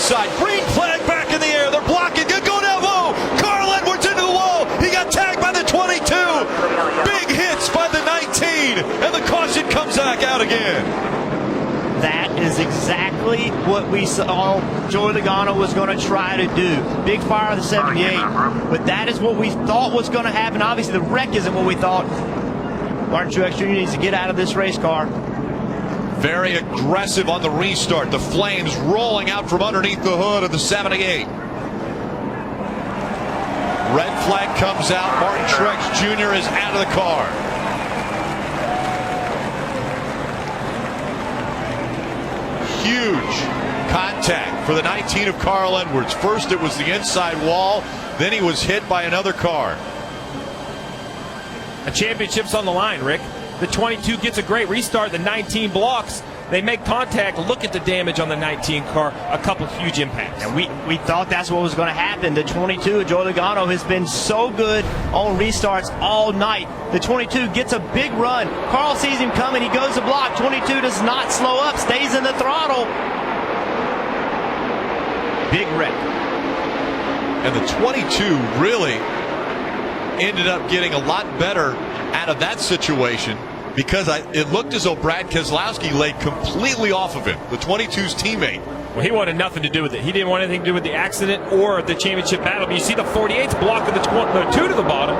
inside. Green flag back in the air. They're blocking. Good go down low. Carl Edwards into the wall. He got tagged by the 22. Big hits by the 19. And the caution comes back out again. That is exactly what we saw Joey Logano was going to try to do. Big fire of the 78. But that is what we thought was going to happen. Obviously, the wreck isn't what we thought. Martin Truex Jr. needs to get out of this race car. Very aggressive on the restart. The flames rolling out from underneath the hood of the 78. Red flag comes out. Martin Truex Jr. is out of the car. Huge contact for the 19 of Carl Edwards. First it was the inside wall, then he was hit by another car. A championship's on the line, Rick. The 22 gets a great restart. The 19 blocks. They make contact. Look at the damage on the 19 car. A couple huge impacts. And we thought that's what was going to happen. The 22, Joey Logano, has been so good on restarts all night. The 22 gets a big run. Carl sees him coming. He goes to block. 22 does not slow up. Stays in the throttle. Big wreck. And the 22 really ended up getting a lot better out of that situation, because it looked as though Brad Keselowski laid completely off of him, the 22's teammate. Well, he wanted nothing to do with it. He didn't want anything to do with the accident or the championship battle. But you see the 48's blocking the 2 to the bottom.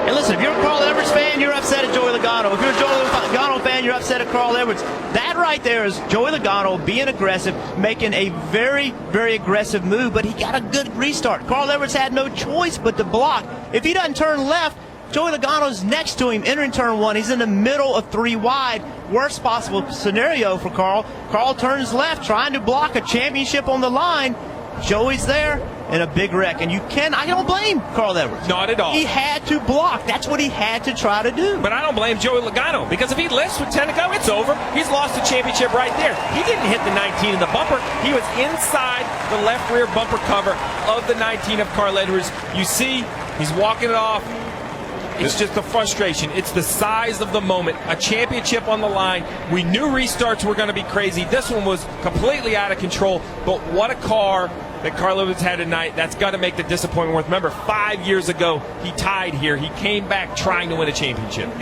And listen, if you're a Carl Edwards fan, you're upset at Joey Logano. If you're a Joey Logano fan, you're upset at Carl Edwards. That right there is Joey Logano being aggressive, making a very, very aggressive move, but he got a good restart. Carl Edwards had no choice but to block. If he doesn't turn left, Joey Logano's next to him, entering turn 1. He's in the middle of 3 wide. Worst possible scenario for Carl. Carl turns left, trying to block a championship on the line. Joey's there in a big wreck. And I don't blame Carl Edwards. Not at all. He had to block. That's what he had to try to do. But I don't blame Joey Logano, because if he lifts with 10 to go, it's over. He's lost the championship right there. He didn't hit the 19 in the bumper. He was inside the left rear bumper cover of the 19 of Carl Edwards. You see, he's walking it off. It's just the frustration. It's the size of the moment. A championship on the line. We knew restarts were going to be crazy. This one was completely out of control. But what a car that Carl Edwards had tonight. That's got to make the disappointment worth. Remember, 5 years ago, he tied here. He came back trying to win a championship.